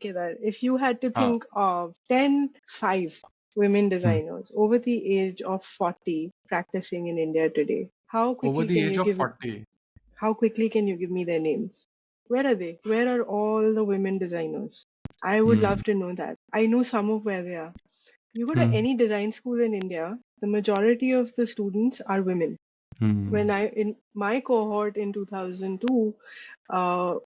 Kedar, if you had to Huh. think of 5 women designers over the age of 40 practicing in India today, Over the age of 40. how quickly can you give me their names? Where are they? Where are all the women designers? I would Hmm. love to know that. I know some of where they are. You go to Hmm. any design school in India, the majority of the students are women. Hmm. In my cohort in 2002,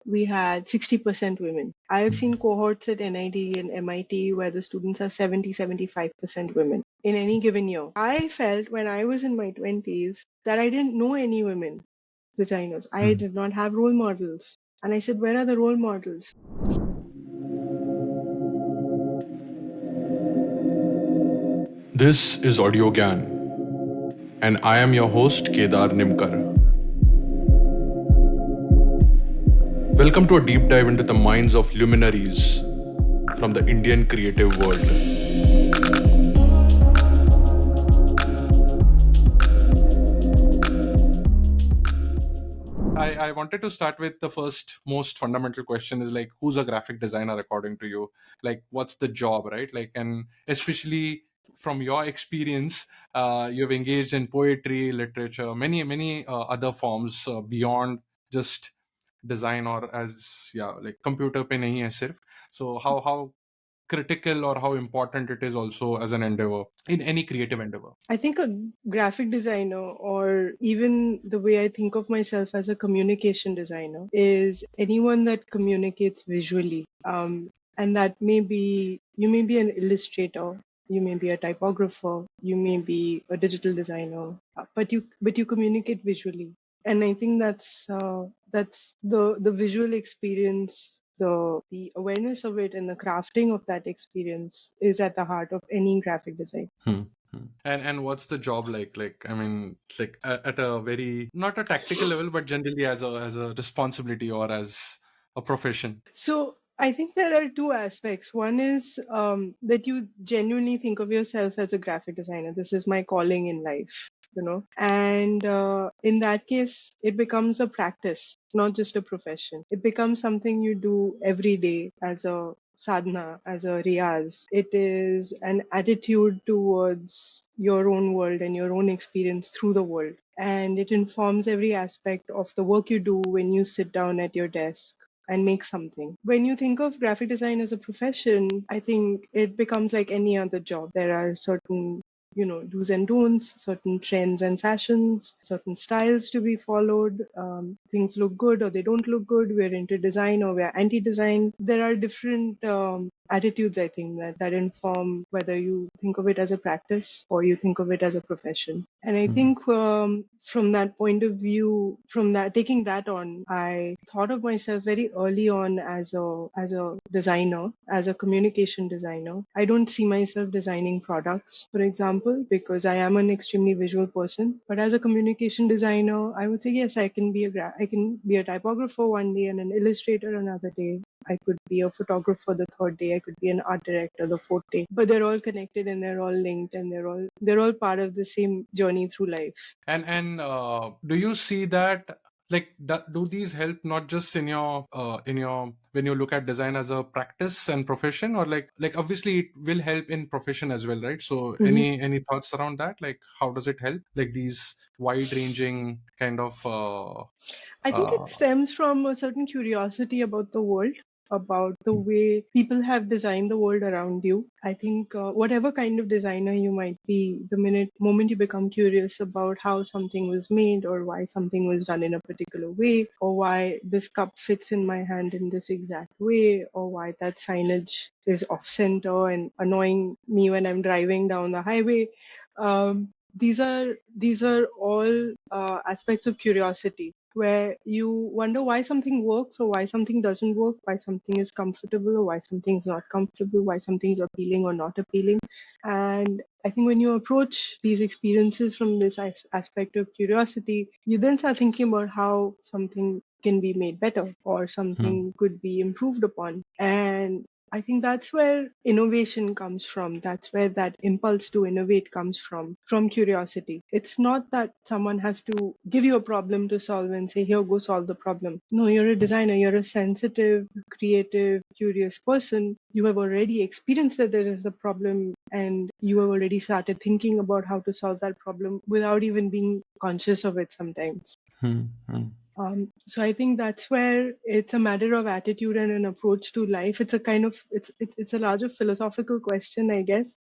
we had 60% women. I have seen cohorts at NIT and MIT where the students are 75% women in any given year. I felt when I was in my 20s that I didn't know any women designers. I Hmm. did not have role models. And I said, where are the role models? This is Audiogyan, and I am your host, Kedar Nimkar. Welcome to a deep dive into the minds of luminaries from the Indian creative world. I wanted to start with the first most fundamental question is like, who's a graphic designer according to you? Like, what's the job, right? Like, and especially from your experience, you've engaged in poetry, literature, many other forms beyond just design, or as like computer pe nahi hai sirf. So how critical or how important it is also as an endeavor in any creative endeavor? I think a graphic designer, or even the way I think of myself as a communication designer, is anyone that communicates visually. And that you may be an illustrator, you may be a typographer, you may be a digital designer, but you communicate visually. And I think that's the visual experience, the awareness of it, and the crafting of that experience is at the heart of any graphic design. Hmm. And what's the job like? Like, I mean, like at a very not a tactical level, but generally as a responsibility or as a profession. So I think there are two aspects. One is that you genuinely think of yourself as a graphic designer. This is my calling in life, you know. And in that case, it becomes a practice, not just a profession. It becomes something you do every day as a sadhana, as a riyaz. It is an attitude towards your own world and your own experience through the world. And it informs every aspect of the work you do when you sit down at your desk and make something. When you think of graphic design as a profession, I think it becomes like any other job. There are certain do's and don'ts, certain trends and fashions, certain styles to be followed. Things look good or they don't look good. We're into design or we're anti-design. There are different attitudes, I think, that inform whether you think of it as a practice or you think of it as a profession. And I think from that point of view, taking that on, I thought of myself very early on as a designer, as a communication designer. I don't see myself designing products, for example, because I am an extremely visual person. But as a communication designer, I would say yes, I can be I can be a typographer one day and an illustrator another day. I could be a photographer the third day. I could be an art director the fourth day. But they're all connected and they're all linked and they're all part of the same journey through life. And do you see that like do these help not just in your when you look at design as a practice and profession, or like obviously it will help in profession as well, right? So Mhm. any thoughts around that? Like how does it help? Like these wide ranging kind of I think it uh, stems from a certain curiosity about the world, about the way people have designed the world around you. I think whatever kind of designer you might be, the moment you become curious about how something was made or why something was done in a particular way, or why this cup fits in my hand in this exact way, or why that signage is off center and annoying me when I'm driving down the highway. These are all aspects of curiosity where you wonder why something works or why something doesn't work, why something is comfortable or why something's not comfortable, why something's appealing or not appealing. And I think when you approach these experiences from this aspect of curiosity, you then start thinking about how something can be made better or hmm. something could be improved upon. And I think that's where innovation comes from. That's where that impulse to innovate comes from curiosity. It's not that someone has to give you a problem to solve and say, here, go solve the problem. No, you're a designer, you're a sensitive, creative, curious person. You have already experienced that there is a problem and you have already started thinking about how to solve that problem without even being conscious of it sometimes. So I think that's where it's a matter of attitude and an approach to life. It's a kind of it's a larger philosophical question, I guess,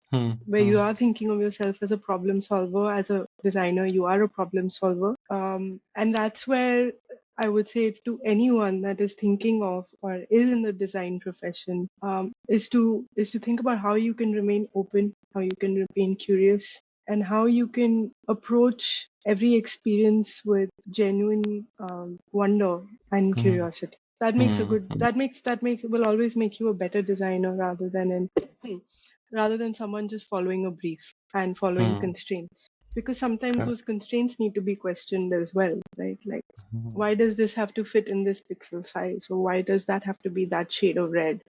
where you are thinking of yourself as a problem solver. As a designer, you are a problem solver, and that's where I would say to anyone that is thinking of or is in the design profession, is to think about how you can remain open, how you can remain curious, and how you can approach every experience with genuine wonder and curiosity. That makes a good. That makes will always make you a better designer rather than someone just following a brief and following constraints. Because sometimes those constraints need to be questioned as well, right? Like, why does this have to fit in this pixel size, or why does that have to be that shade of red?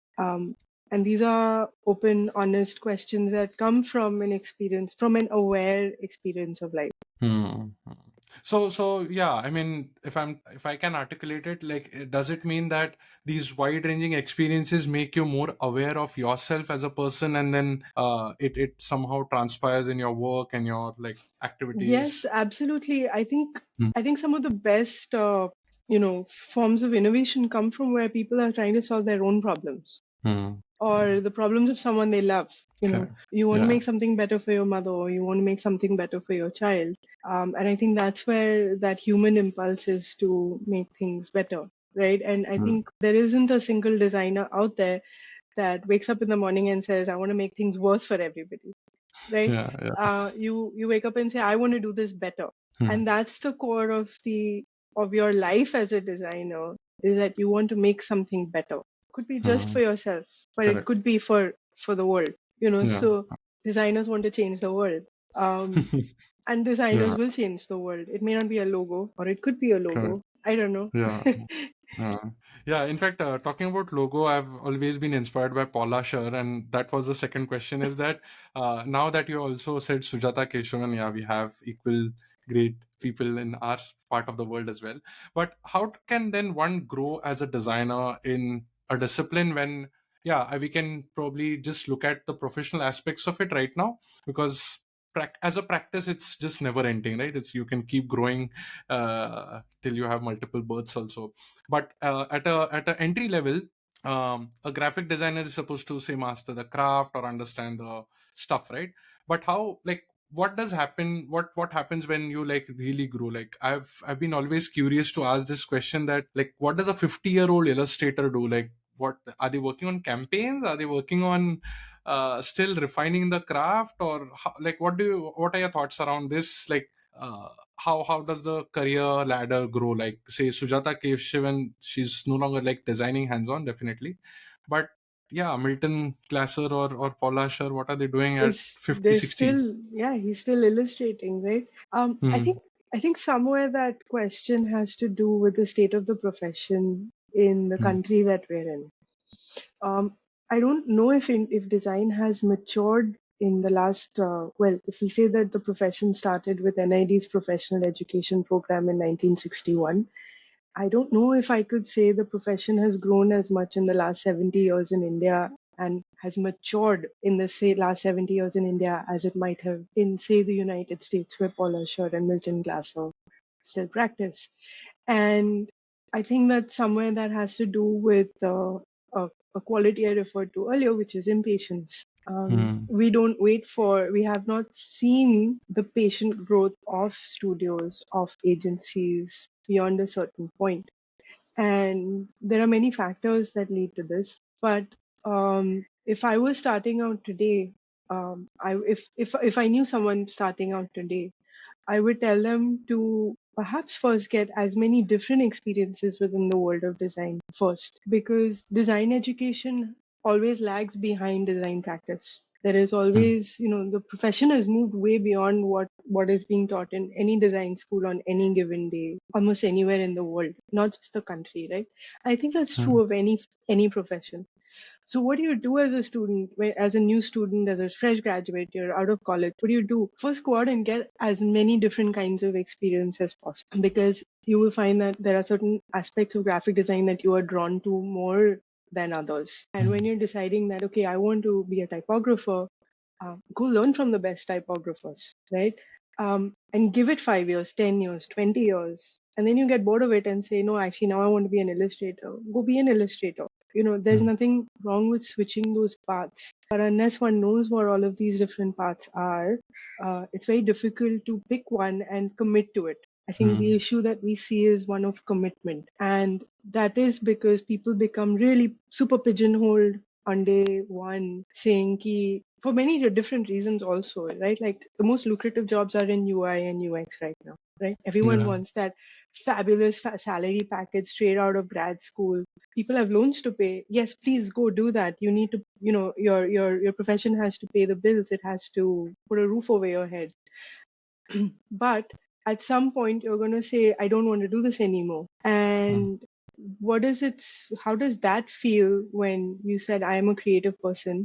And these are open, honest questions that come from an experience, from an aware experience of life. So yeah, I mean, if I can articulate it, like, does it mean that these wide-ranging experiences make you more aware of yourself as a person, and then it somehow transpires in your work and your like Yes, activities? absolutely. I think some of the best forms of innovation come from where people are trying to solve their own problems or the problems of someone they love. Okay. You want to Yeah. make something better for your mother, or you want to make something better for your child. And I think that's where that human impulse is to make things better, right? And I think there isn't a single designer out there that wakes up in the morning and says, I want to make things worse for everybody, right? Yeah. Yeah. You wake up and say, I want to do this better. And that's the core of your life as a designer, is that you want to make something better. Could be just for yourself, but it Correct. could be for the world, Yeah. so designers want to change the world. And designers Yeah. will change the world. It may not be a logo, or it could be a Correct. logo, I don't know. Yeah. Yeah, in fact, talking about logo, I've always been inspired by Paula Scher, and that was the second question. Is that now that you also said Sujata Keshavan, yeah, we have equal great people in our part of the world as well. But how can then one grow as a designer in a discipline when, yeah, we can probably just look at the professional aspects of it right now, because as a practice, it's just never ending, right? It's you can keep growing till you have multiple births also. But at a entry level, a graphic designer is supposed to say master the craft or understand the stuff, right? But how, like, what does happen, what happens when you like really grow? Like, I've been always curious to ask this question, that like, what does a 50-year-old illustrator do? Like, what are they working on? Campaigns? Are they working on still refining the craft? Or how, like, what are your thoughts around this? Like, how does the career ladder grow? Like, say Sujata Keshavan, she's no longer like designing hands-on, definitely, but yeah, Milton Glasser or Paula Scher, what are they doing at Is 50, there's 60? still, yeah, he's still illustrating, right? I Hmm. think somewhere that question has to do with the state of the profession in the Hmm. country that we're in. I don't know if design has matured in the last if we say that the profession started with NID's professional education program in 1961, I don't know if I could say the profession has grown as much in the last 70 years in India and has matured in the last 70 years in India as it might have in, say, the United States, where Paula Scher and Milton Glasser still practice. And I think that somewhere that has to do with a quality I referred to earlier, which is impatience. Hmm. We have not seen the patient growth of studios, of agencies beyond a certain point. And there are many factors that lead to this. But if I was starting out today, if I knew someone starting out today, I would tell them to perhaps first get as many different experiences within the world of design first, because design education always lags behind design practice. There is Hmm. always, the profession has moved way beyond what is being taught in any design school on any given day, almost anywhere in the world, not just the country, right? I think that's Hmm. true of any profession. So what do you do as a student, as a new student, as a fresh graduate, you're out of college? What do you do? First, go out and get as many different kinds of experience as possible, because you will find that there are certain aspects of graphic design that you are drawn to more than others. And when you're deciding that, okay, I want to be a typographer, go learn from the best typographers, right? And give it 5 years, 10 years, 20 years. And then you get bored of it and say, no, actually, now I want to be an illustrator. Go be an illustrator. There's nothing wrong with switching those paths. But unless one knows what all of these different paths are, it's very difficult to pick one and commit to it. I think the issue that we see is one of commitment. And that is because people become really super pigeonholed on day one, saying ki, for many different reasons also, right? Like the most lucrative jobs are in UI and UX right now, right? Everyone Yeah. wants that fabulous salary package straight out of grad school. People have loans to pay. Yes, please go do that. You need to, your profession has to pay the bills. It has to put a roof over your head. But at some point you're going to say, I don't want to do this anymore. And how does that feel when you said, I am a creative person,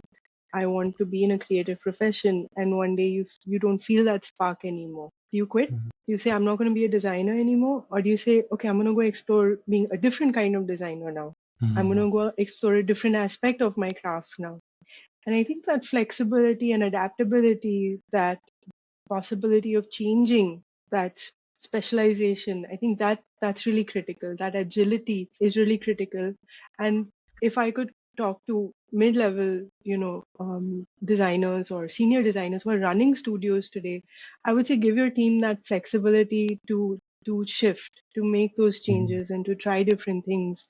I want to be in a creative profession, and one day you don't feel that spark anymore? Do you quit? Do you say, I'm not going to be a designer anymore? Or do you say, okay, I'm going to go explore being a different kind of designer now? I'm going to go explore a different aspect of my craft now. And I think that flexibility and adaptability, that possibility of changing, that specialization, I think that's really critical. That agility is really critical. And if I could talk to mid-level designers or senior designers who are running studios today, I would say give your team that flexibility to shift, to make those changes and to try different things,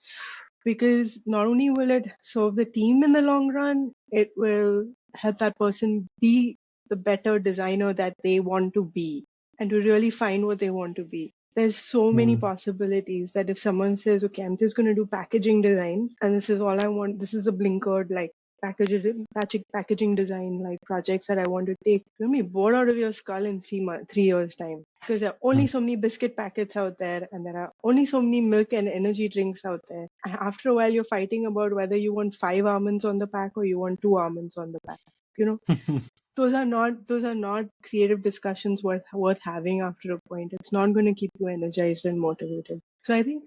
because not only will it serve the team in the long run, it will help that person be the better designer that they want to be, and to really find what they want to be. There's so many possibilities that if someone says, okay, I'm just going to do packaging design and this is all I want, this is a blinkered like packaging design like projects that I want to take, you'll be bored out of your skull in 3 years time, because there are only so many biscuit packets out there and there are only so many milk and energy drinks out there. And after a while you're fighting about whether you want 5 almonds on the pack or you want 2 almonds on the pack. Those are not creative discussions worth having after a point. It's not going to keep you energized and motivated. So I think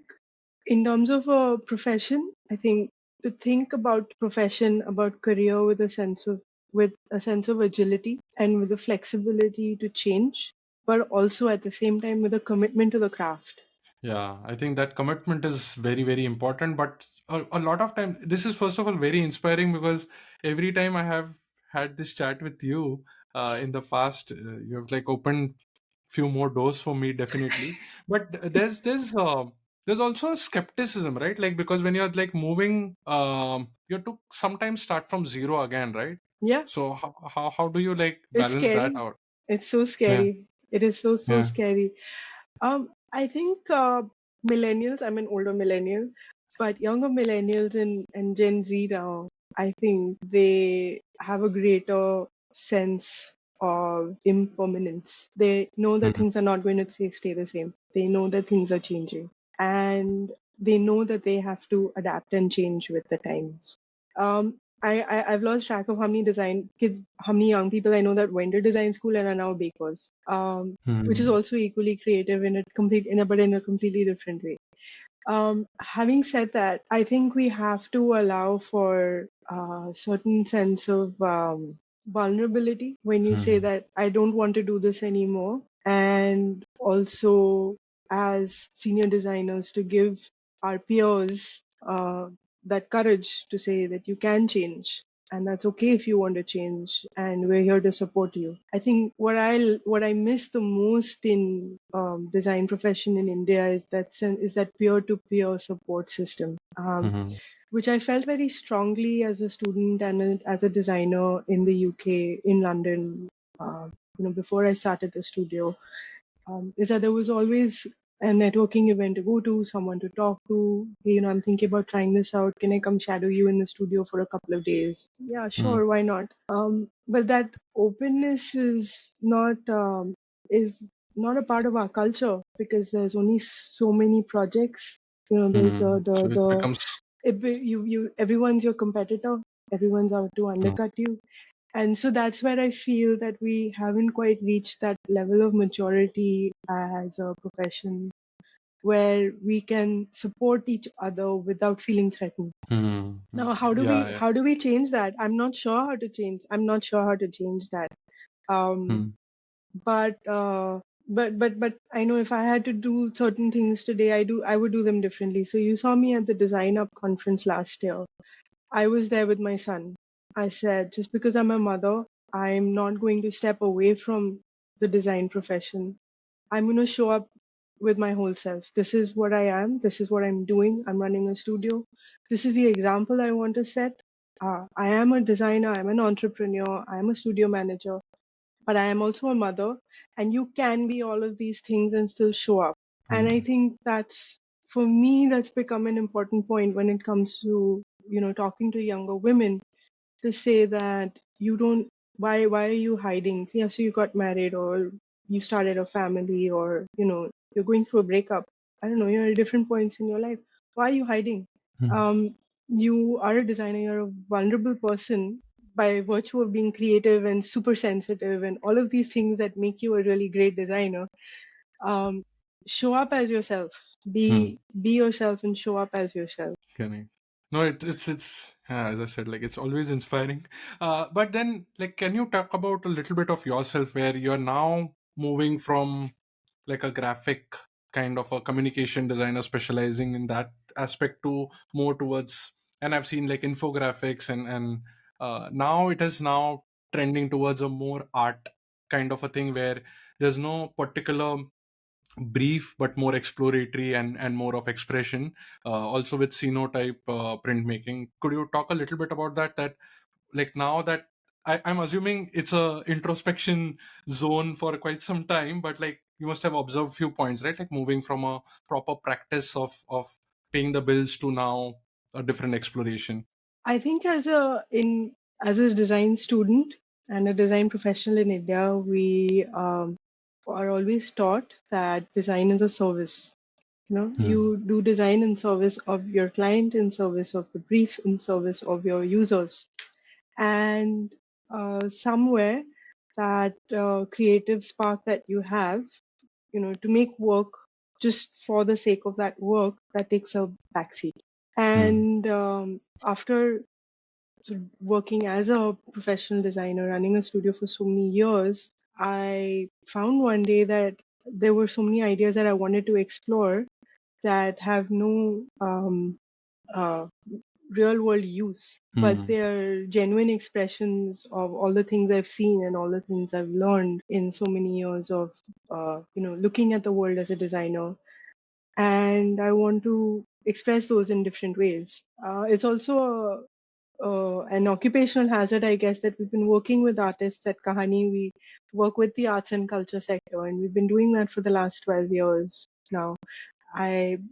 in terms of a profession, I think to think about profession, about career with a sense of agility and with the flexibility to change, but also at the same time with a commitment to the craft. Yeah, I think that commitment is very, very important. But a lot of time, this is first of all very inspiring, because every time I have had this chat with you in the past, you have like opened few more doors for me, definitely. But there's also skepticism, right? Like, because when you're like moving, you have to sometimes start from zero again, right? Yeah, So how do you like it's balance that scary. out? It's so Yeah, scary. It is so yeah. scary. I think millennials, I'm an older millennial, but younger millennials and Gen Z now, I think they have a greater sense of impermanence. They know that things are not going to stay the same. They know that things are changing. And they know that they have to adapt and change with the times. I've lost track of how many design kids, how many young people I know that went to design school and are now bakers. Which is also equally creative but in a completely different way. Having said that, I think we have to allow for a certain sense of vulnerability when you say that I don't want to do this anymore, and also as senior designers to give our peers that courage to say that you can change, and that's okay if you want to change, and we're here to support you. I think what I miss the most in design profession in India is that peer-to-peer support system, which I felt very strongly as a student and as a designer in the UK, in London. Before I started the studio, is that there was always a networking event to go to, someone to talk to. Hey, I'm thinking about trying this out. Can I come shadow you in the studio for a couple of days? Yeah, sure, why not? But that openness is not a part of our culture, because there's only so many projects. There's So it the becomes everyone's your competitor. Everyone's out to undercut you. And so that's where I feel that we haven't quite reached that level of maturity as a profession where we can support each other without feeling threatened. Now, Yeah, yeah. how do we change that? I'm not sure how to change. I'm not sure how to change that. Um, but but I know if I had to do certain things today, I would do them differently. So you saw me at the Design Up conference last year. I was there with my son. I said, just because I'm a mother, I'm not going to step away from the design profession. I'm going to show up with my whole self. This is what I am. This is what I'm doing. I'm running a studio. This is the example I want to set. I am a designer. I'm an entrepreneur. I'm a studio manager, but I am also a mother. And you can be all of these things and still show up. And I think for me, that's become an important point when it comes to, talking to younger women, to say that you don't, why are you hiding? Yeah, so you got married, or you started a family, or you're going through a breakup. I don't know, you're at different points in your life. Why are you hiding? um you are a designer, you're a vulnerable person by virtue of being creative and super sensitive and all of these things that make you a really great designer. um Show up as yourself. Be yourself and show up as yourself. Correct. No, it's yeah, as I said, like it's always inspiring. But then, like, can you talk about a little bit of yourself where you're now moving from like a graphic kind of a communication designer specializing in that aspect to more towards, and I've seen like infographics and now it is now trending towards a more art kind of a thing where there's no particular brief but more exploratory and more of expression, also with cyanotype printmaking. Could you talk a little bit about that like now that I'm assuming it's a introspection zone for quite some time, but like you must have observed few points, right? Like moving from a proper practice of paying the bills to now a different exploration. I think as a design student and a design professional in India, we are always taught that design is a service. You do design in service of your client, in service of the brief, in service of your users, and somewhere that creative spark that you have, to make work just for the sake of that work, that takes a backseat. And after working as a professional designer, running a studio for so many years, I found one day that there were so many ideas that I wanted to explore that have no uh, real world use, but they're genuine expressions of all the things I've seen and all the things I've learned in so many years of, looking at the world as a designer. And I want to express those in different ways. It's also an occupational hazard, I guess, that we've been working with artists at Kahani. We work with the arts and culture sector, and we've been doing that for the last 12 years now.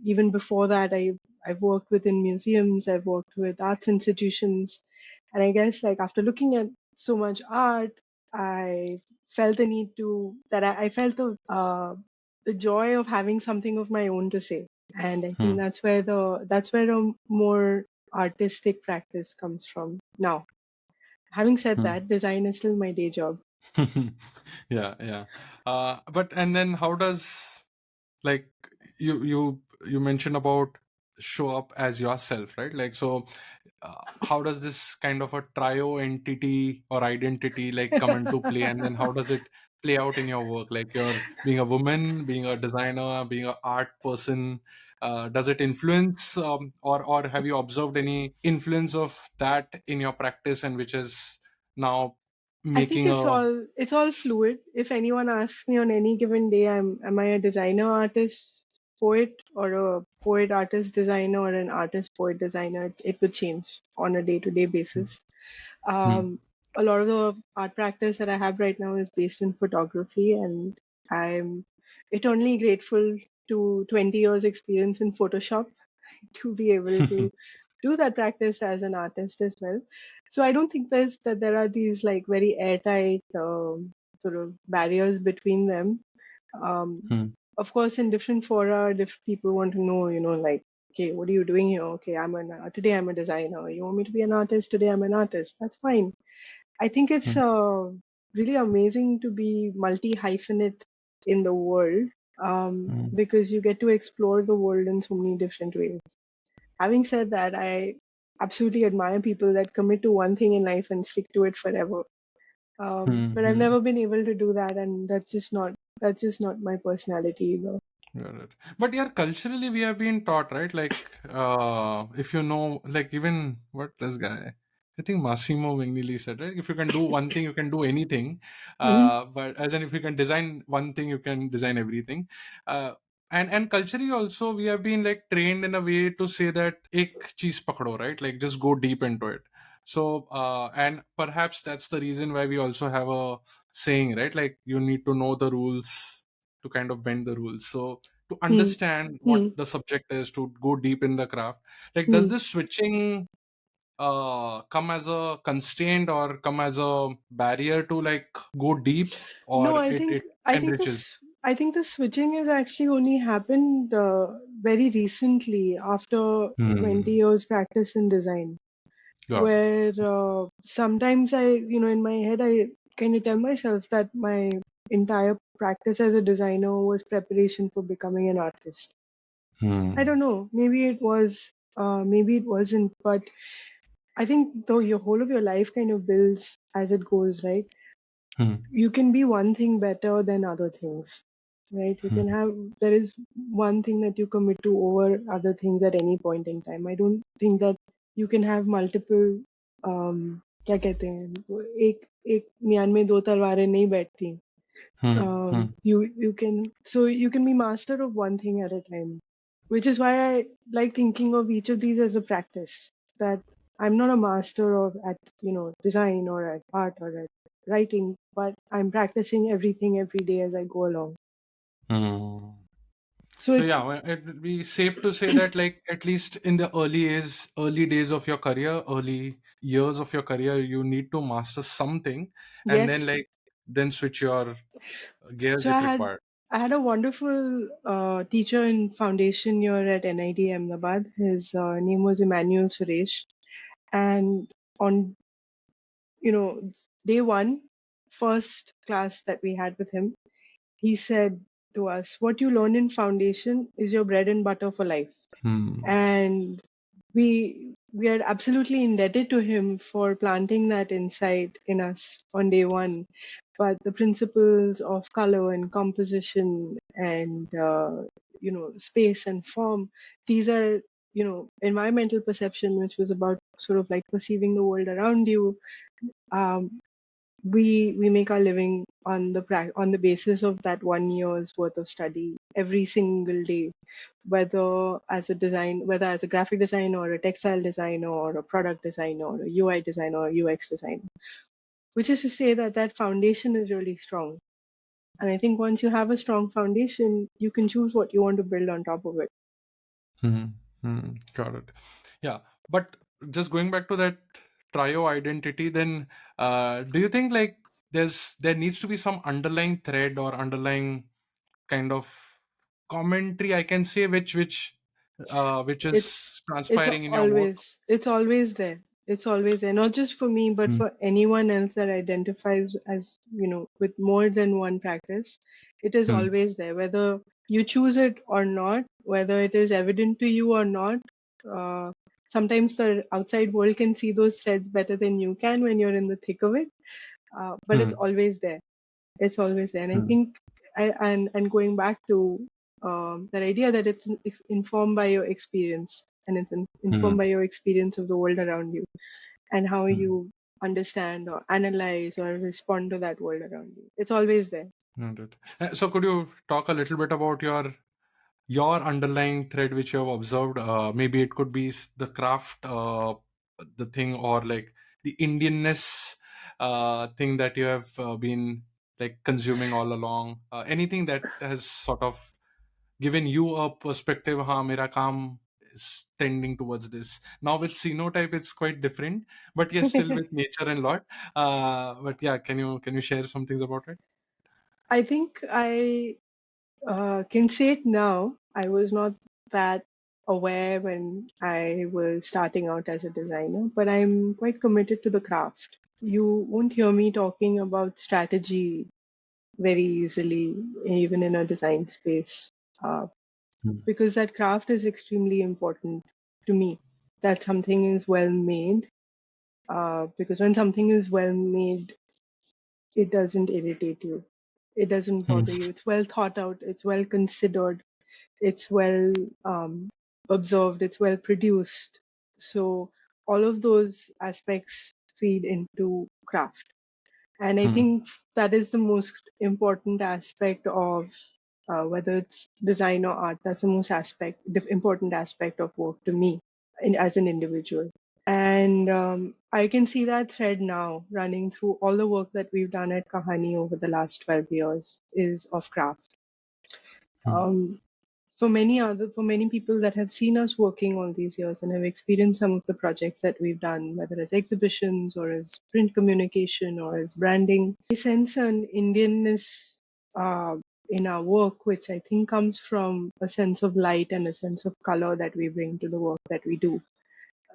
Even before that, I've worked within museums, I've worked with arts institutions, and I guess like after looking at so much art, I felt the need to that I felt the joy of having something of my own to say, and I think that's where a more artistic practice comes from now. Having said that, design is still my day job. Yeah, yeah. But and then how does, like, you mentioned about show up as yourself, right? Like, so how does this kind of a trio entity or identity like come into play, and then how does it play out in your work, like you're being a woman, being a designer, being an art person? Does it influence, or have you observed any influence of that in your practice, and which is now I think making a it's all fluid. If anyone asks me on any given day, am I a designer artist poet, or a poet artist designer, or an artist poet designer? It would change on a day-to-day basis. Hmm. A lot of the art practice that I have right now is based in photography, and I'm eternally grateful to 20 years experience in Photoshop to be able to do that practice as an artist as well. So I don't think there are these like very airtight sort of barriers between them. Um, Hmm. of course, in different fora, different people want to know, like, okay, what are you doing here? Okay, today I'm a designer. You want me to be an artist? Today I'm an artist. That's fine. I think it's Hmm. really amazing to be multi-hyphenate in the world, Hmm. because you get to explore the world in so many different ways. Having said that, I absolutely admire people that commit to one thing in life and stick to it forever. Hmm. But I've Hmm. never been able to do that, and that's just not my personality either. Got it. But yeah, culturally we have been taught, right? Like, if you know, like even what this guy, I think Massimo Vignili said, right? If you can do one thing, you can do anything. Hmm. But as in, if you can design one thing, you can design everything. Uh, and culturally also, we have been like trained in a way to say that ek cheez pakdo, right? Like just go deep into it. So, and perhaps that's the reason why we also have a saying, right? Like you need to know the rules to kind of bend the rules. So to Hmm. understand what Hmm. the subject is, to go deep in the craft, like does Hmm. this switching come as a constraint or come as a barrier to like go deep, No, or it I think enriches? the switching has actually only happened very recently after 20 Hmm. years practice in design, Got it. where sometimes in my head, I kind of tell myself that my entire practice as a designer was preparation for becoming an artist. I Hmm. don't know. Maybe it wasn't, but I think though your whole of your life kind of builds as it goes, right? Hmm. You can be one thing better than other things, right? Hmm. There is one thing that you commit to over other things at any point in time. I don't think that you can have multiple, क्या कहते हैं, एक म्यान में दो तलवारें नहीं बैठती. Hmm. Hmm. You can be master of one thing at a time, which is why I like thinking of each of these as a practice. That I'm not a master of at design or at art or at writing, but I'm practicing everything every day as I go along. Hmm. So So it yeah, well, it would be safe to say that like at least in the early days of your career, early years of your career, you need to master something, and then yes. like then switch your gears So if required. I had a wonderful teacher in foundation year at NIT Ahmedabad. His name was Emmanuel Suresh, and on day one, first class that we had with him, he said to us, "What you learn in foundation is your bread and butter for life." Hmm. And we are absolutely indebted to him for planting that insight in us on day one. But the principles of color and composition and space and form, these are environmental perception, which was about sort of like perceiving the world around you. Um, we make our living on the basis of that 1 year's worth of study every single day, whether as a graphic designer or a textile designer or a product designer or a UI designer or UX designer, which is to say that that foundation is really strong. And I think once you have a strong foundation, you can choose what you want to build on top of it. Hmm. Hmm. Got it. Yeah, but just going back to that trio identity, then do you think like there needs to be some underlying thread or underlying kind of commentary, I can say, which It's is it's transpiring in your work? always there. It's always there, not just for me, but Hmm. for anyone else that identifies as, with more than one practice. It is Hmm. always there, whether you choose it or not, whether it is evident to you or not. Uh, Sometimes the outside world can see those threads better than you can when you're in the thick of it. But it's Hmm. always there. It's always there. And I Hmm. think, and going back to that idea that it's informed by your experience, and it's Hmm. informed by your experience of the world around you and how Hmm. you understand or analyze or respond to that world around you. It's always there. Noted. So could you talk a little bit about your underlying thread which you have observed? Maybe it could be the craft, the thing, or like the Indianness thing that you have been like consuming all along. Anything that has sort of given you a perspective. Ha, mera kaam is tending towards this. Now with Cyanotype, it's quite different, but yes, still with nature and lot. But yeah, can you share some things about it? I think I can say it now. I was not that. aware when I was starting out as a designer, but I'm quite committed to the craft. You won't hear me talking about strategy very easily, even in a design space, uh, Mm. because that craft is extremely important to me. That something is well made, because when something is well made, it doesn't irritate you. It doesn't bother you. It's well thought out. It's well considered. It's well observed. It's well produced. So all of those aspects feed into craft. And I Mm. think that is the most important aspect of whether it's design or art. That's the most important aspect of work to me as an individual. And I can see that thread now running through all the work that we've done at Kahani over the last 12 years is of craft. Mm. Um, for many people that have seen us working all these years and have experienced some of the projects that we've done, whether as exhibitions or as print communication or as branding, they sense an Indianness uh, in our work, which I think comes from a sense of light and a sense of color that we bring to the work that we do.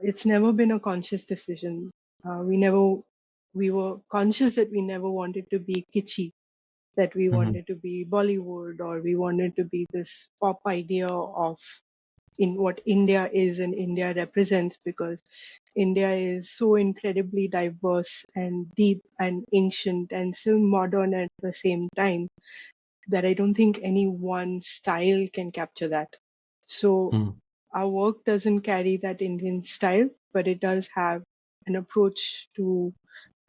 It's never been a conscious decision. We were conscious that we never wanted to be kitschy, that we Mhm. wanted to be Bollywood, or we wanted to be this pop idea of in what India is and India represents, because India is so incredibly diverse and deep and ancient and still modern at the same time that I don't think any one style can capture that. So Mm. our work doesn't carry that Indian style, but it does have an approach to,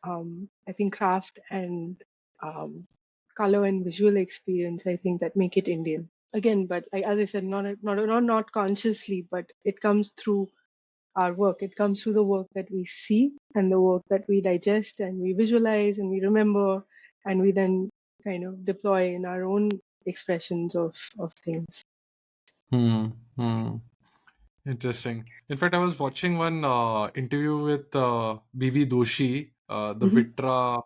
I think, craft and um, color and visual experience, I think, that make it Indian. Again, but like, as I said, not consciously, but it comes through our work. It comes through the work that we see and the work that we digest and we visualize and we remember, and we then kind of deploy in our own expressions of things. Mm. Mm. Interesting. In fact, I was watching one interview with BV Doshi, the Hmm. Vitra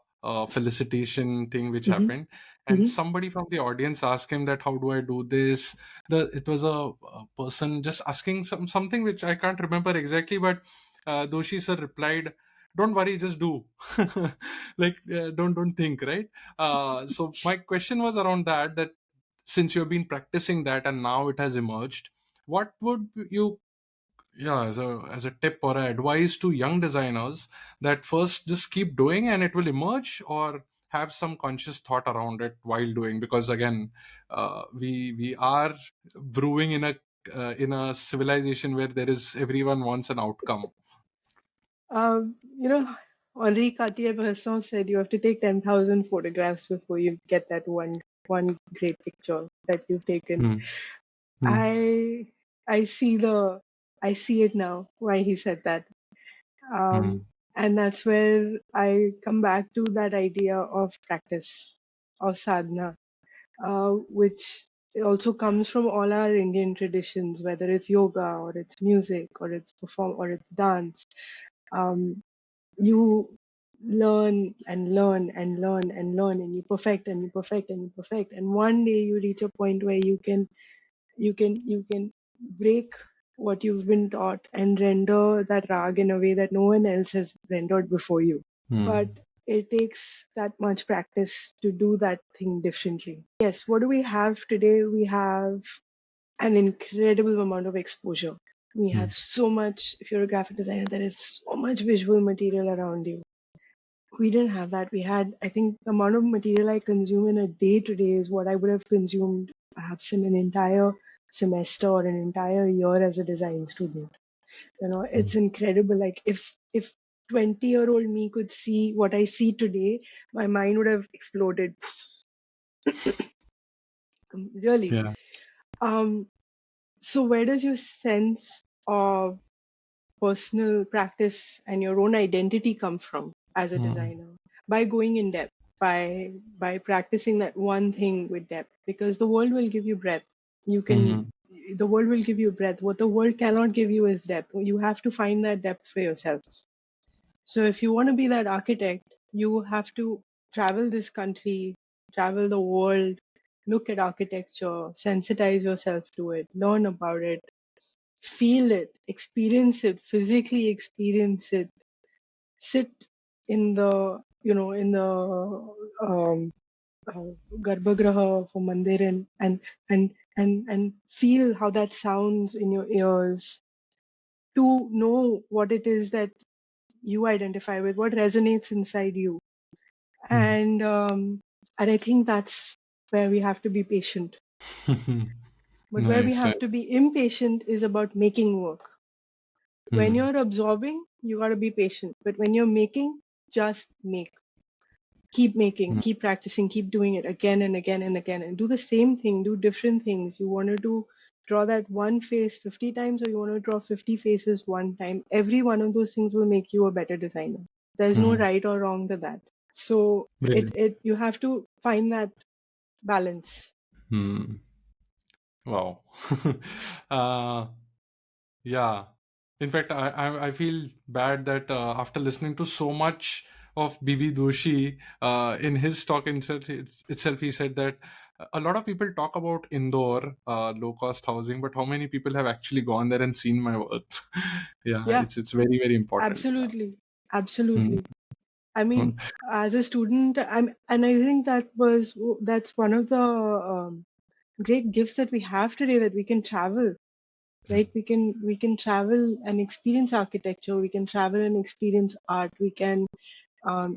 felicitation thing which Hmm. happened, and Hmm. somebody from the audience asked him that how do I do this? It was a person just asking something which I can't remember exactly, but Doshi sir replied, "Don't worry, just do." Like don't think, right? So my question was around that since you've been practicing that and now it has emerged, what would you, yeah, as a tip or a advice to young designers, that first just keep doing and it will emerge, or have some conscious thought around it while doing? Because again, we are brewing in a civilization where there is everyone wants an outcome. You know, Henri Cartier-Bresson said you have to take 10,000 photographs before you get that one great picture that you've taken. Hmm. Hmm. I I see the I see it now why he said that. Hmm. And that's where I come back to that idea of practice, of sadhana, which also comes from all our Indian traditions, whether it's yoga or it's music or it's perform or it's dance. Um, you learn and learn and learn and learn, and you perfect and you perfect and you perfect, and one day you reach a point where you can break what you've been taught and render that rag in a way that no one else has rendered before you. But Hmm. it takes that much practice to do that thing differently. Yes, what do we have today? We have an incredible amount of exposure. We Hmm. have so much. If you're a graphic designer, there is so much visual material around you. We didn't have that. We had, I think, the amount of material I consume in a day today is what I would have consumed perhaps in an entire semester or an entire year as a design student. Hmm. It's incredible. Like if 20-year-old me could see what I see today, my mind would have exploded. Really. Yeah. Um, so where does your sense of personal practice and your own identity come from as a Hmm. designer? By going in depth, by practicing that one thing with depth, because the world will give you breadth. You can Hmm. the world will give you breadth. What the world cannot give you is depth. You have to find that depth for yourself. So if you want to be that architect, you have to travel this country, travel the world, look at architecture, sensitize yourself to it, learn about it, feel it, experience it, physically experience it, sit in the, in the garbhagraha of a mandir, and feel how that sounds in your ears, to know what it is that you identify with, what resonates inside you. Hmm. And I think that's where we have to be patient. But where we Nice, have to nice. be impatient is about making work. When Hmm. you're absorbing, you got to be patient. But when you're making, just make. Keep making, Hmm. keep practicing, keep doing it again and again and again, and do the same thing, do different things. You want to do draw that one face 50 times, or you want to draw 50 faces one time. Every one of those things will make you a better designer. There's no Hmm. right or wrong to that. So Brilliant. it you have to find that balance. Hmm. Wow. uh, Yeah. In fact, I feel bad that after listening to so much of BV Doshi in his talk itself, he said that a lot of people talk about Indore, low cost housing, but how many people have actually gone there and seen my work? Yeah, Yeah, it's very, very important. Yeah. absolutely. Hmm. Absolutely. I mean, Hmm. as a student, and I think that's one of the great gifts that we have today, that we can travel, right? We can travel and experience architecture. We can travel and experience art. We can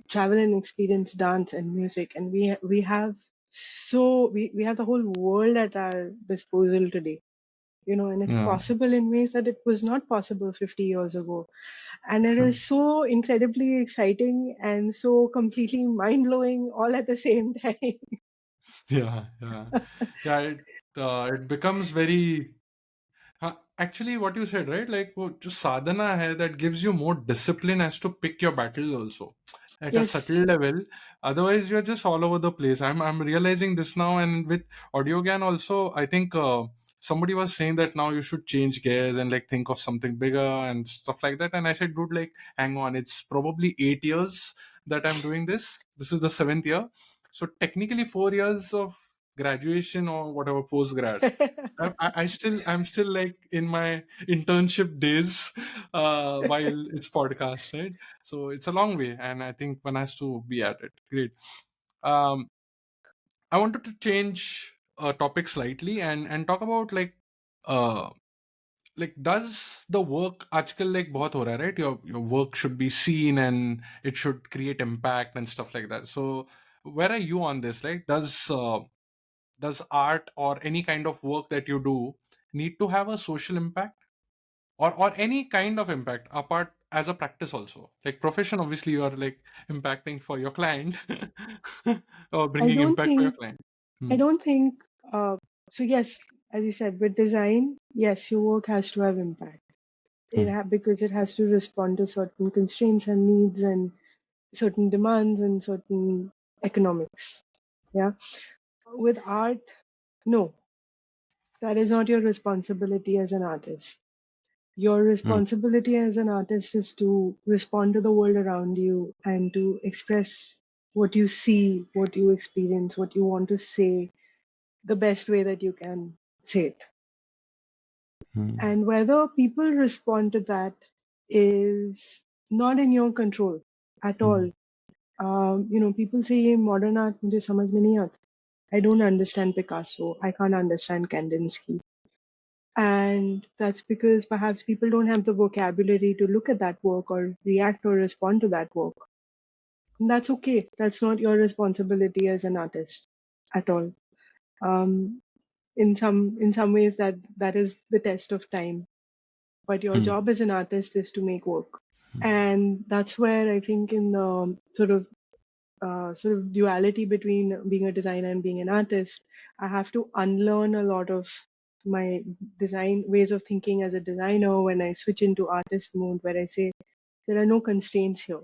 travel and experience dance and music, and we have the whole world at our disposal today. And it's Yeah. possible in ways that it was not possible 50 years ago. And it Hmm. is so incredibly exciting and so completely mind blowing all at the same time. Yeah. Yeah. Yeah. It becomes very actually, what you said, right? Like, वो जो sadhana hai that gives you more discipline as to pick your battles also at a Yes. subtle level. Otherwise, you're just all over the place. I'm realizing this now, and with Audiogyan also, I think somebody was saying that now you should change gears and like think of something bigger and stuff like that. And I said, dude, like, hang on, it's probably 8 years that I'm doing this. This is the seventh year, so technically 4 years of graduation or whatever post grad. I'm still like in my internship days while it's podcast, right? So it's a long way, and I think one has to be at it. Great. Um, I wanted to change topic slightly and talk about uh, does the work आजकल like बहुत हो रहा है, right? Your work should be seen and it should create impact and stuff like that. So where are you on this? Like, does art or any kind of work that you do need to have a social impact, or any kind of impact apart as a practice also, like profession obviously you are like impacting for your client or I bringing don't impact for your think, client. I Hmm. don't think, so yes, as you said, with design, yes, your work has to have impact. Hmm. Because it has to respond to certain constraints and needs and certain demands and certain economics. Yeah. With art, no, that is not your responsibility as an artist. Your Hmm. responsibility as an artist is to respond to the world around you and to express what you see, what you experience, what you want to say, the best way that you can say it. Hmm. And whether people respond to that is not in your control at Hmm. all. People say modern art मुझे समझ में नहीं आता. I don't understand Picasso. I can't understand Kandinsky. And that's because perhaps people don't have the vocabulary to look at that work or react or respond to that work. And that's okay. That's not your responsibility as an artist at all. Um, in some ways, that is the test of time. But your Hmm. job as an artist is to make work. And that's where I think in the sort of duality between being a designer and being an artist, I have to unlearn a lot of my design ways of thinking as a designer when I switch into artist mode, where I say there are no constraints here.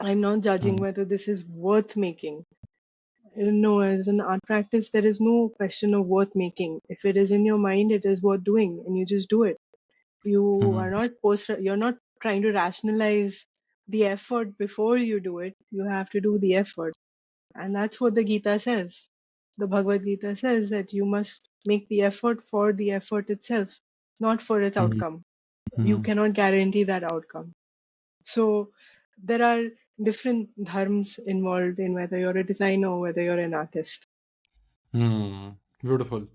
I'm not judging Hmm. whether this is worth making. No, as an art practice, there is no question of worth making. If it is in your mind, it is worth doing, and you just do it. Hmm. You're not trying to rationalize the effort before you do it. You have to do the effort. And that's what the Gita says. The Bhagavad Gita says that you must make the effort for the effort itself. not for its Mm-hmm. outcome. You cannot guarantee that outcome. So there are different dharms involved in whether you're a designer or whether you're an artist. Hmm. Beautiful.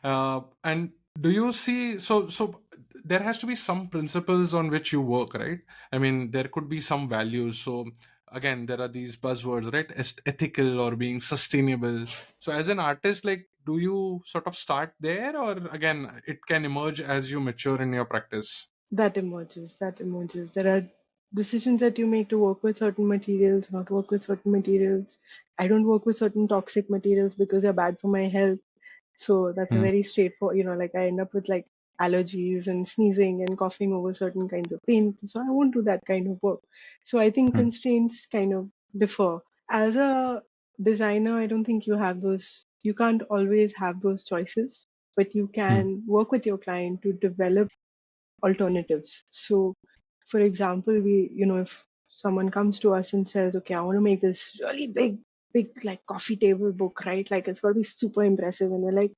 And do you see, so there has to be some principles on which you work, right? I mean, there could be some values. So again, there are these buzzwords, right? Ethical or being sustainable. So as an artist, like, do you sort of start there, or again, it can emerge as you mature in your practice? That emerges. There are decisions that you make to work with certain materials, not work with certain materials. I don't work with certain toxic materials because they're bad for my health. So that's a Hmm. very straightforward, like I end up with like allergies and sneezing and coughing over certain kinds of paint. So I won't do that kind of work. So I think Hmm. constraints kind of differ. As a designer, I don't think you can't always have those choices, but you Hmm. can work with your client to develop alternatives. So, for example, if someone comes to us and says, okay, I want to make this really big, like coffee table book, right? Like it's got to be super impressive. And we're like,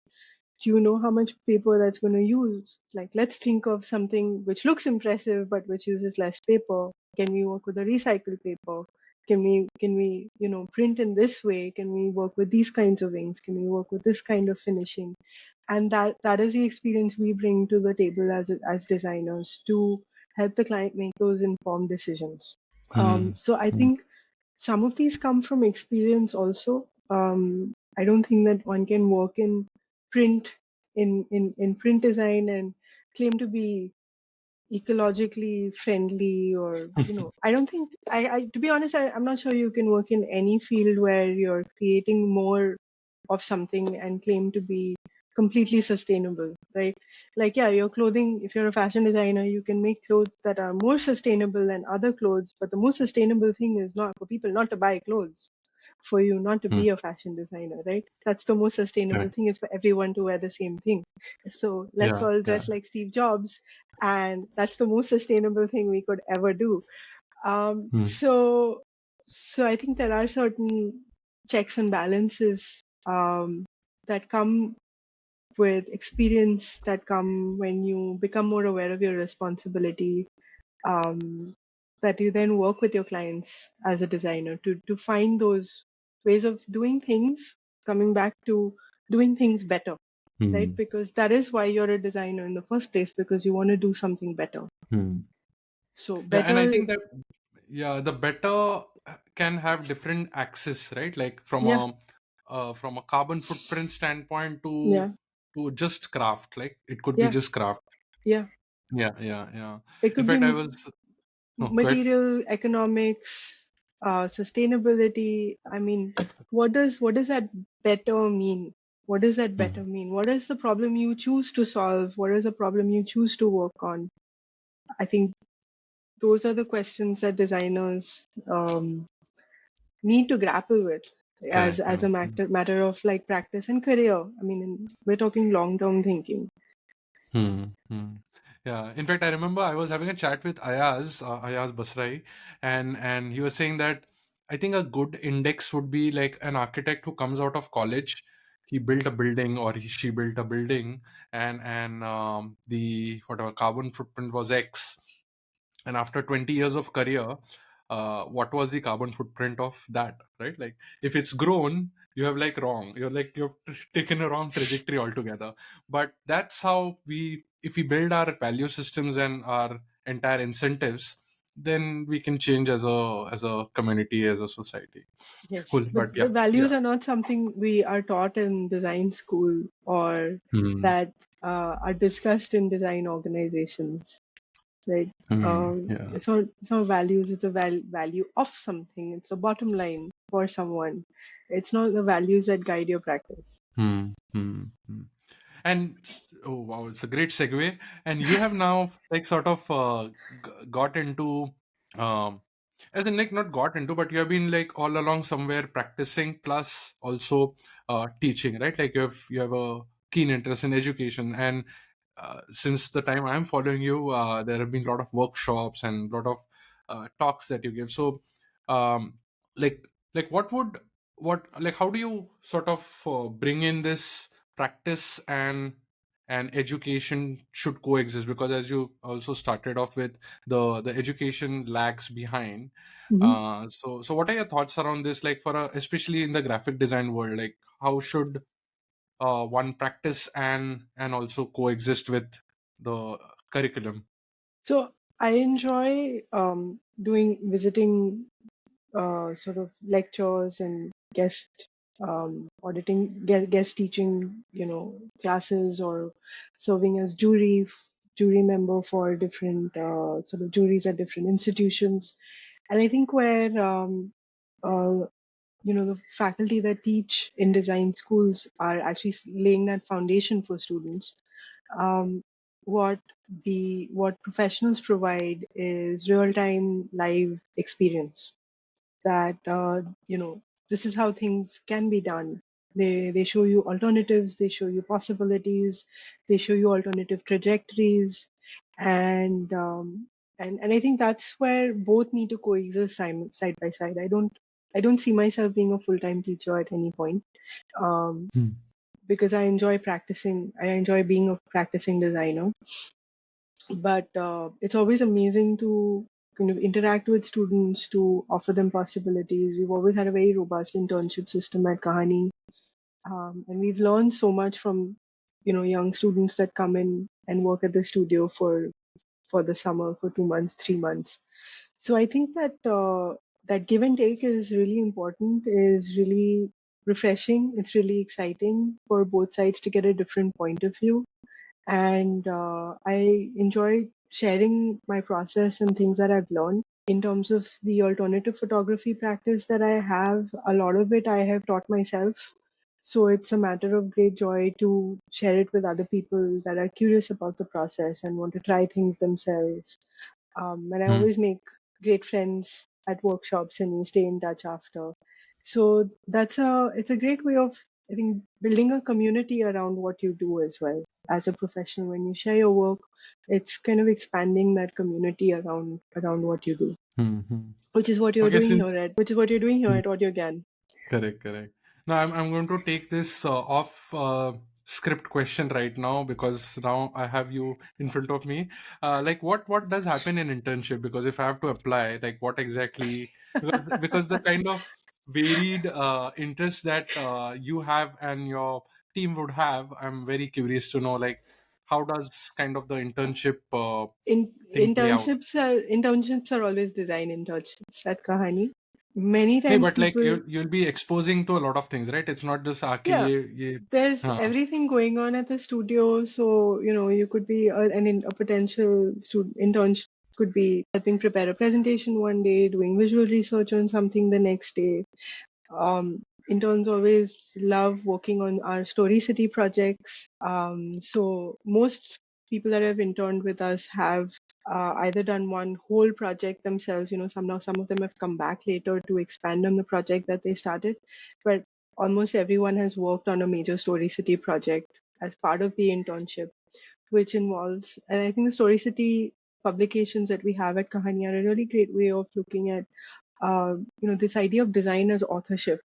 do you know how much paper that's going to use? Like, let's think of something which looks impressive, but which uses less paper. Can we work with a recycled paper? Can we print in this way? Can we work with these kinds of inks? Can we work with this kind of finishing? And that is the experience we bring to the table as designers to help the client make those informed decisions. Hmm. So I Hmm. think some of these come from experience also. I don't think that one can work in print in print design and claim to be ecologically friendly, or I don't think I to be honest, I'm not sure you can work in any field where you're creating more of something and claim to be completely sustainable, right? Like, yeah, your clothing, if you're a fashion designer, you can make clothes that are more sustainable than other clothes, but the most sustainable thing is not for people not to buy clothes, for you not to Hmm. be a fashion designer, right? That's the most sustainable Correct. thing, is for everyone to wear the same thing. So let's Yeah. all Yeah. dress like Steve Jobs, and that's the most sustainable thing we could ever do. Um, Hmm. so, so I think there are certain checks and balances that come with experience, that come when you become more aware of your responsibility, um, that you then work with your clients as a designer to find those ways of doing things, coming back to doing things better, right? Hmm. Because that is why you're a designer in the first place, because you want to do something better. Hmm. So Yeah, and I better, think that, yeah, the better can have different axes, right? Like yeah, from a carbon footprint standpoint yeah, to just craft, like it could be yeah, just craft. yeah. Yeah, yeah, yeah. It In could fact, I be was no, go ahead. material economics, sustainability. I mean, what does that better mean? What does that Hmm. better mean? What is the problem you choose to solve? What is the problem you choose to work on? I think those are the questions that designers need to grapple with as Correct, as a correct. matter of like practice and career. I mean, we're talking long term thinking. Hmm. Hmm. Yeah. In fact, I remember I was having a chat with Ayaz Basrai, and he was saying that I think a good index would be like an architect who comes out of college. He built a building, or she built a building, and the whatever carbon footprint was X, and after 20 years of career, what was the carbon footprint of that, right? Like, if it's grown, you have like wrong, you've taken a wrong trajectory altogether. But that's how we, if we build our value systems and our entire incentives, then we can change as a community, as a society. Yes, Cool. But but the yeah, values yeah. are not something we are taught in design school, or Hmm. that are discussed in design organizations, right? Hmm. Yeah. It's not values. It's a value of something. It's a bottom line for someone. It's not the values that guide your practice. Hmm. Hmm. Hmm. Oh wow, it's a great segue. And you have now like sort of got into, um as in like not got into, but you have been like all along somewhere practicing plus also teaching, right? Like you have a keen interest in education. And since the time I'm following you, there have been a lot of workshops and a lot of talks that you give. So um like like what like how do you sort of bring in this practice and education should coexist, because as you also started off with, the education lags behind. Mhm. So what are your thoughts around this, like for especially in the graphic design world, like how should one practice and also coexist with the curriculum? So I enjoy doing visiting sort of lectures and guest teaching, classes, or serving as jury member for different sort of juries at different institutions. And I think where uh, the faculty that teach in design schools are actually laying that foundation for students. um, what what professionals provide is real time live experience, that this is how things can be done. They show you alternatives, they show you possibilities, they show you alternative trajectories. And um, and and I think that's where both need to coexist side by side. I don't see myself being a full-time teacher at any point, um, Hmm. because I enjoy being a practicing designer. But it's always amazing to kind of interact with students, to offer them possibilities. We've always had a very robust internship system at Kahani, and we've learned so much from young students that come in and work at the studio for the summer, for 2 months, 3 months. So I think that that give and take is really important, is really refreshing. It's really exciting for both sides to get a different point of view. And I enjoy sharing my process and things that I've learned. In terms of the alternative photography practice that I have, a lot of it I have taught myself. So it's a matter of great joy to share it with other people that are curious about the process and want to try things themselves. And I Hmm. always make great friends at workshops and we stay in touch after. So it's a great way of, I think, building a community around what you do as well as a professional. When you share your work, it's kind of expanding that community around what you do, Hmm. Hmm. Okay, since which is what you're doing here at Audiogyan. correct, correct. Now I'm going to take this off script question right now, because now I have you in front of me. Like what does happen in internship? Because if I have to apply, like what exactly? Because the kind of varied interests that you have and your team would have, I'm very curious to know, like how does kind of the internship thing play out? Internships are always design internships at Kahani. Many No, times but like people, you'll be exposing to a lot of things, right? It's not just aake yeah, ye. there's हाँ. everything going on at the studio. So, you could be a potential student intern could be helping prepare a presentation one day, doing visual research on something the next day. Interns always love working on our Storycity projects. So most people that have interned with us have either done one whole project themselves. Some of them have come back later to expand on the project that they started, but almost everyone has worked on a major Storycity project as part of the internship, which involves, and I think the Storycity publications that we have at Kahani are a really great way of looking at this idea of design as authorship.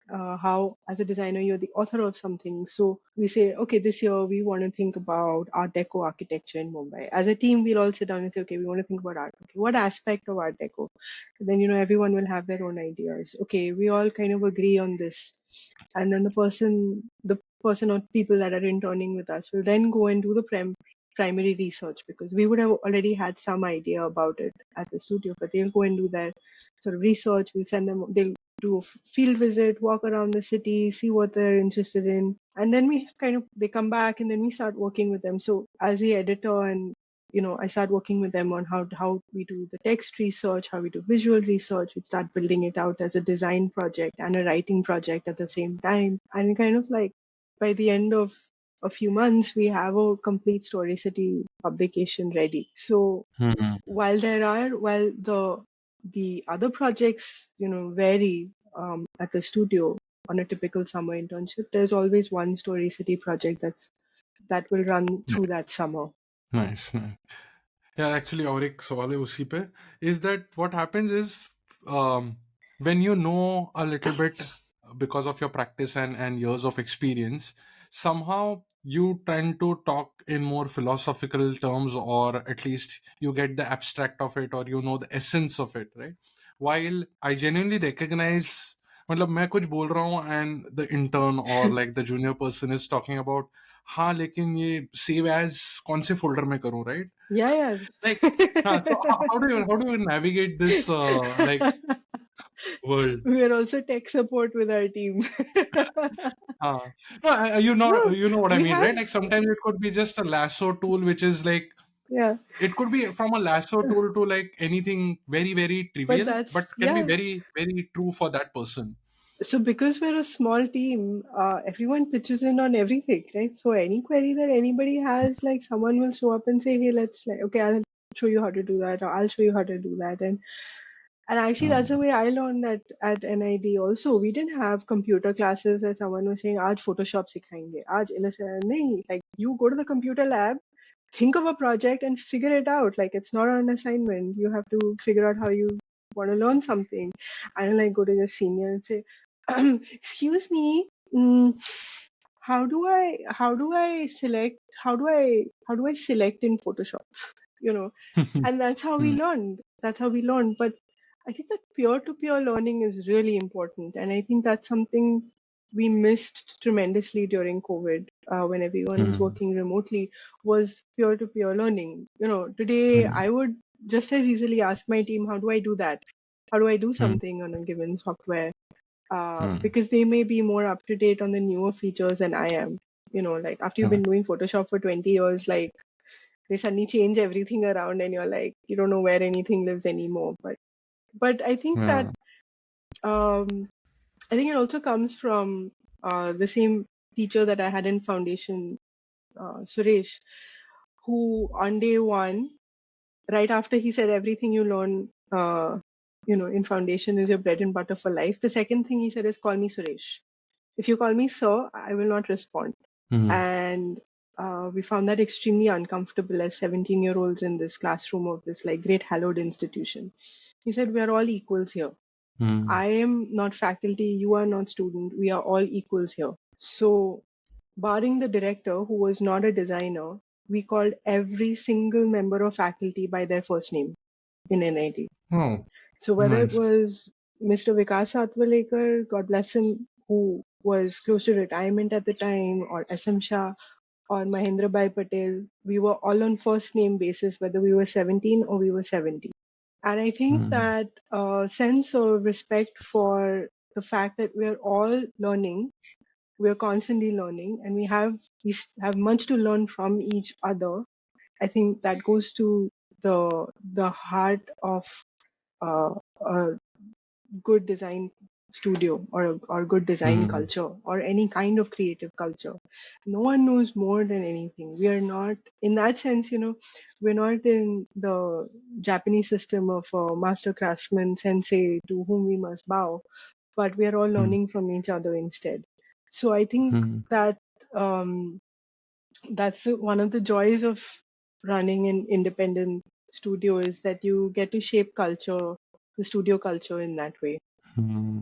How, as a designer, you're the author of something. So we say, okay, this year we want to think about Art Deco architecture in Mumbai. As a team, we'll all sit down and say, okay, we want to think about art. Okay, what aspect of Art Deco? Then, everyone will have their own ideas. Okay, we all kind of agree on this. And then the person or people that are interning with us will then go and do the primary research, because we would have already had some idea about it at the studio, but they'll go and do their sort of research. They'll do a field visit, walk around the city, see what they're interested in, and then they come back, and then we start working with them. So as the editor, and I start working with them on how we do the text research, how we do visual research. We start building it out as a design project and a writing project at the same time, and kind of like by the end of a few months, we have a complete Storycity publication ready. So Hmm. while the other projects vary at the studio on a typical summer internship, there's always one Story City project that will run through that summer. Nice, nice. Yeah, actually, और एक सवाल है उसी पे, is that what happens is, um, when you know a little bit because of your practice and years of experience, somehow you tend to talk in more philosophical terms, or at least you get the abstract of it, or you know the essence of it, right? While I genuinely recognize, मतलब मैं कुछ बोल रहा हूँ and the intern or like the junior person is talking about, हाँ लेकिन ये save as कौन से folder में करूँ, right? Yeah, Like, so yeah. how do you navigate this like world? We are also tech support with our team. Uh, no, you know, No, you know what I we mean, have, right? Like sometimes it could be just a lasso tool, which is like, yeah, it could be from a lasso tool to like anything very, very but trivial, that's, but can be yeah. very, very true for that person. So because we're a small team, everyone pitches in on everything, right? So any query that anybody has, like someone will show up and say, "Hey, let's like, okay, I'll show you how to do that, or I'll show you how to do that." And actually, that's the Hmm. way I learned at NID also. We didn't have computer classes where someone was saying, "Aaj Photoshop sikhayenge, aaj Illustrator." Nahi, like you go to the computer lab, think of a project and figure it out. Like it's not an assignment. You have to figure out how you want to learn something. I don't like go to your senior and say, "Excuse me, how do I select how do I select in Photoshop?" You know, and that's how we Hmm. learned. That's how we learned. But I think that peer-to-peer learning is really important, and I think that's something we missed tremendously during COVID, when everyone was Hmm. working remotely, was peer-to-peer learning. Today Hmm. I would just as easily ask my team, how do I do that? How do I do Hmm. something on a given software? Hmm. Because they may be more up to date on the newer features than I am. Like after you've Hmm. been doing Photoshop for 20 years, like they suddenly change everything around and you're like, you don't know where anything lives anymore. But I think that Hmm. um, I think it also comes from the same teacher that I had in foundation, Suresh, who on day one, right after he said everything you learn, in foundation is your bread and butter for life. The second thing he said is call me Suresh. If you call me sir, I will not respond. Hmm. And we found that extremely uncomfortable as 17-year-olds in this classroom of this like great hallowed institution. He said, we are all equals here. Hmm. I am not faculty, you are not student, we are all equals here. So, barring the director, who was not a designer, we called every single member of faculty by their first name in NIT. Oh, So, whether it nice. was Mr. Vikas Satwalekar, God bless him, who was close to retirement at the time, or SM Shah, or Mahendra Bhai Patel, we were all on first name basis, whether we were 17 or we were 70. And I think Hmm. that sense of respect for the fact that we're all learning, we're constantly learning, and we have much to learn from each other. I think that goes to the heart of uh, a good design studio or good design Hmm. culture or any kind of creative culture. No one knows more than anything. We are not in that sense, we're not in the Japanese system of a master craftsman sensei to whom we must bow, but we are all Hmm. learning from each other instead. So I think Hmm. that um, that's one of the joys of running an independent studio, is that you get to shape culture, the studio culture in that way. Hmm.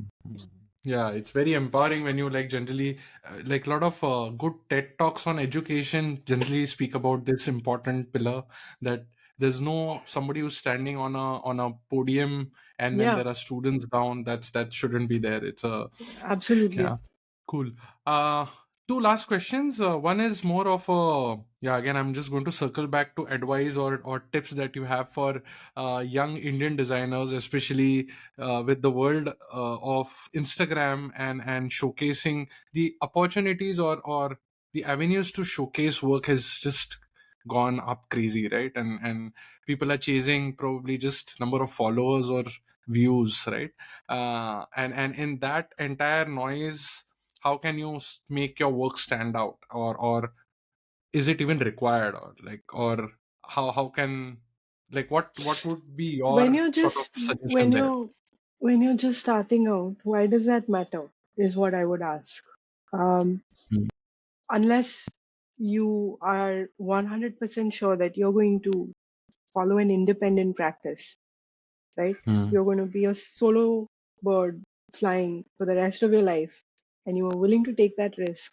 Yeah, it's very empowering when you like generally like a lot of good TED talks on education generally speak about this important pillar, that there's no somebody who's standing on a podium and then Yeah, there are students down. That shouldn't be there. It's a, absolutely. yeah. Cool. Two last questions. One is more of a, yeah. Again, I'm just going to circle back to advice or tips that you have for young Indian designers, especially with the world of Instagram and showcasing the opportunities or the avenues to showcase work has just gone up crazy, right? And people are chasing probably just number of followers or views, right? And in that entire noise, how can you make your work stand out, or is it even required, or like, or how can, like, what would be When your you're sort of just suggestion when there? you're when you're just starting out, why does that matter? Is what I would ask. Um, Hmm. unless you are 100% sure that you're going to follow an independent practice, right? Hmm. You're going to be a solo bird flying for the rest of your life, and you are willing to take that risk.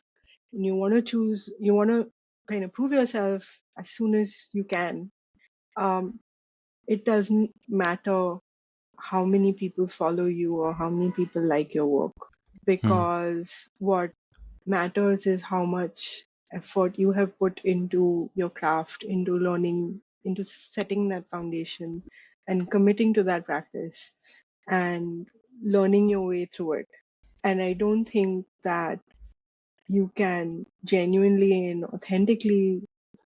and you want to kind of prove yourself as soon as you can. It doesn't matter how many people follow you or how many people like your work, Hmm. because what matters is how much effort you have put into your craft, into learning, into setting that foundation and committing to that practice and learning your way through it. And I don't think that you can genuinely and authentically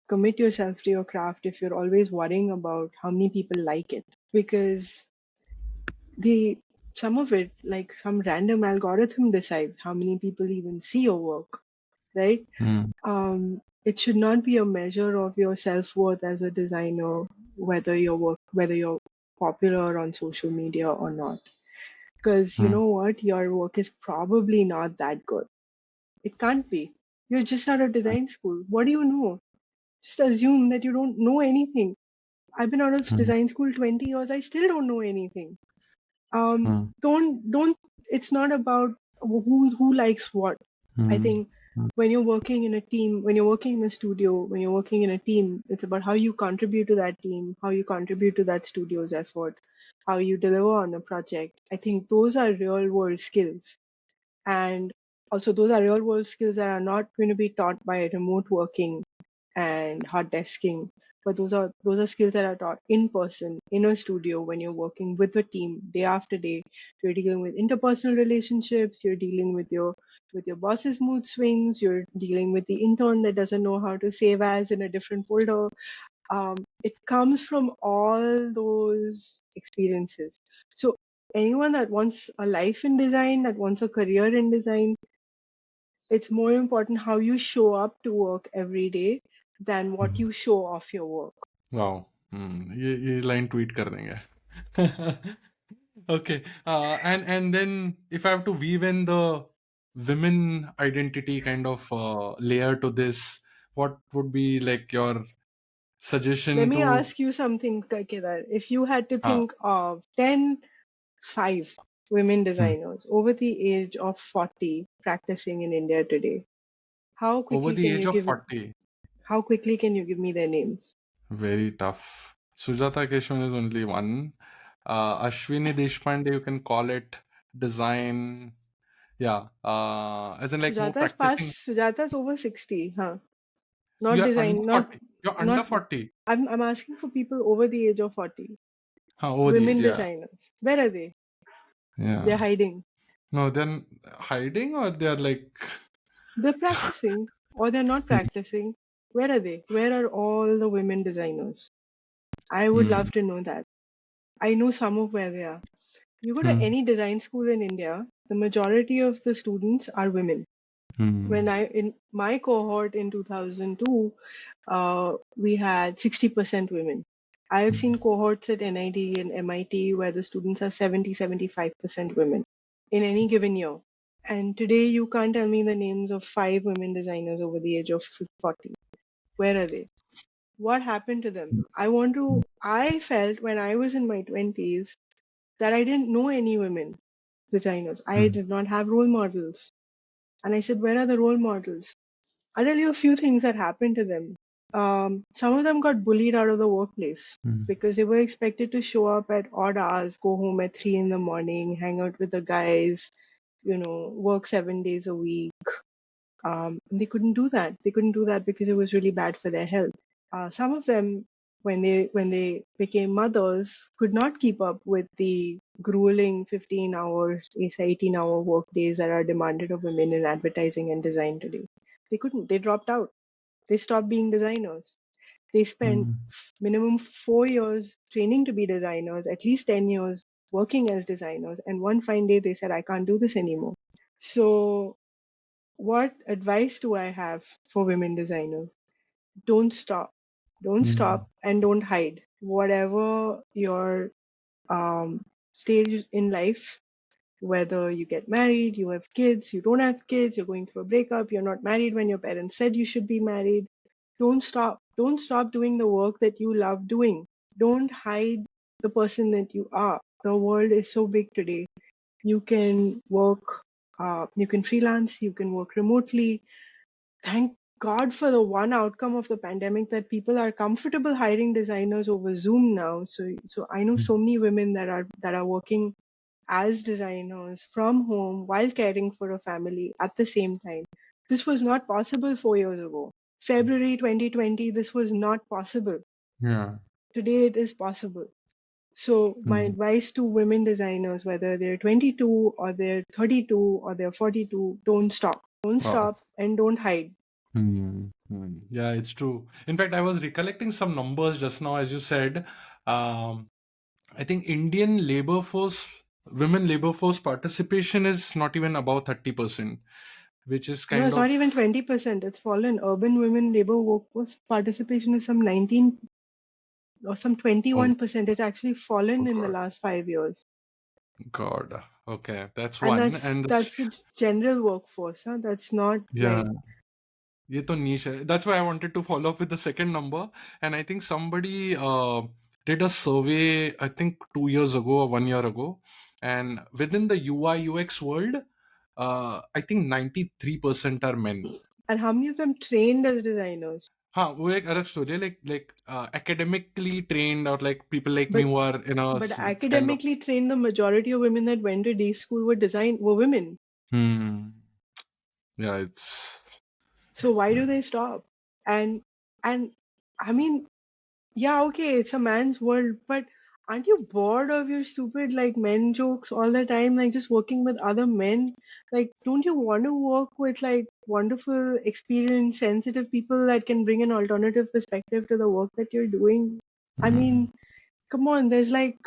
commit yourself to your craft if you're always worrying about how many people like it, because the some of it, like some random algorithm decides how many people even see your work, right? Hmm. It should not be a measure of your self-worth as a designer, whether you're popular on social media or not. Because you Hmm. know what? Your work is probably not that good. It can't be. You're just out of design school. What do you know? Just assume that you don't know anything. I've been out of Hmm. design school 20 years. I still don't know anything. Hmm. Don't It's not about who likes what. I Hmm. think when you're working in a team, when you're working in a studio, when you're working in a team, it's about how you contribute to that team, how you contribute to that studio's effort, how you deliver on a project. I think those are real world skills. And also those are real world skills that are not going to be taught by remote working and hot desking, but those are skills that are taught in person in a studio when you're working with a team day after day. You're dealing with interpersonal relationships, you're dealing with your boss's mood swings, you're dealing with the intern that doesn't know how to save as in a different folder. It comes from all those experiences. So anyone that wants a life in design, that wants a career in design, it's more important how you show up to work every day than what Hmm. you show off your work. Wow! ये line tweet कर देंगे. Okay. And then if I have to weave in the women identity kind of layer to this, what would be like your suggestion Let me to? ask you something, Kedar. If you had to uh, think of 5 women hmm, designers over the age of 40 practicing in India today, how over quickly the can age you of give 40, how quickly can you give me their names? very tough. Sujata Keshavan is only one. Ashwini Deshpande, you can call it design. Yeah. As in like more practicing. Sujata's over 60, huh? Not You're under design, 40. You're under not 40. I'm asking for people over the age of 40. Over the age, Women yeah. designers. Where are they? Yeah. They're hiding. No, then hiding or they're like. They're practicing or they're not practicing. Where are they? Where are all the women designers? I would Hmm. love to know that. I know some of where they are. You go to Hmm. any design school in India, the majority of the students are women. Hmm. In my cohort in 2002, we had 60% women. I have Hmm. seen cohorts at NIT and MIT where the students are 70-75% women in any given year. And today you can't tell me the names of 5 women designers over the age of 40. Where are they? What happened to them? I felt when I was in my 20s that I didn't know any women designers. I Hmm. did not have role models. And I said, where are the role models? I'll tell you a few things that happened to them. Some of them got bullied out of the workplace Hmm. because they were expected to show up at odd hours, go home at 3 in the morning, hang out with the guys, work 7 days a week. They couldn't do that. They couldn't do that because it was really bad for their health. Some of them, when they became mothers, could not keep up with the grueling 15 hours, 18-hour work days that are demanded of women in advertising and design today. They couldn't. They dropped out. They stopped being designers. They spent Hmm. minimum 4 years training to be designers, at least 10 years working as designers, and one fine day they said, I can't do this anymore. So what advice do I have for women designers? Don't stop. Don't Hmm. stop and don't hide. Whatever your stage in life, whether you get married, you have kids, you don't have kids, you're going through a breakup, you're not married when your parents said you should be married, don't stop. Don't stop doing the work that you love doing. Don't hide the person that you are. The world is so big today. You can work, you can freelance, you can work remotely, thank God for the one outcome of the pandemic, that people are comfortable hiring designers over Zoom now. So I know so many women that are working as designers from home while caring for a family at the same time. This was not possible 4 years ago. February 2020, this was not possible. Yeah. Today it is possible. So my Mm. advice to women designers, whether they're 22 or they're 32 or they're 42, don't stop. Don't Wow. stop and don't hide. Yeah, it's true. In fact, I was recollecting some numbers just now, as you said. Um, I think Indian labor force, women labor force participation is not even above 30%, which is No, kind it's not even of, 20%. It's fallen. Urban women labor workforce participation is some 19 or some oh, 21%. It's actually oh fallen in the God, last 5 years. God. Okay, that's And one. that's And that's the general workforce, huh? That's not yeah, like, ये तो niche hai. That's why I wanted to follow up with the second number. And I think somebody did a survey, I think 2 years ago or 1 year ago. And within the UI UX world, I think 93% are men. and how many of them trained as designers? हाँ वो एक अलग story है like academically trained or like people like me But who are in a but kind of academically trained, the majority of women that went to day school were women. hmm, yeah it's So why do they stop? And I mean, yeah, okay, it's a man's world, but aren't you bored of your stupid like men jokes all the time, like just working with other men? Like, don't you want to work with like wonderful, experienced, sensitive people that can bring an alternative perspective to the work that you're doing? I hmm, mean, come on, there's like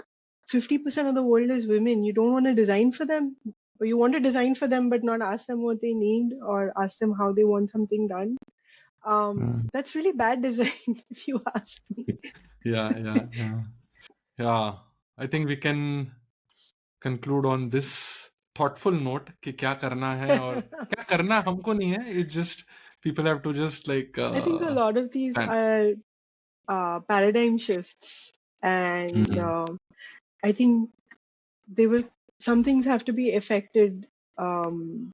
50% of the world is women. You don't want to design for them? Or you want to design for them but not ask them what they need or ask them how they want something done? hmm. That's really bad design if you ask me. Yeah. I think we can conclude on this thoughtful note कि क्या करना है और क्या करना हमको नहीं है. It's just people have to just like I think a lot of these plan. are paradigm shifts, and Hmm. I think they will. Some things have to be affected um,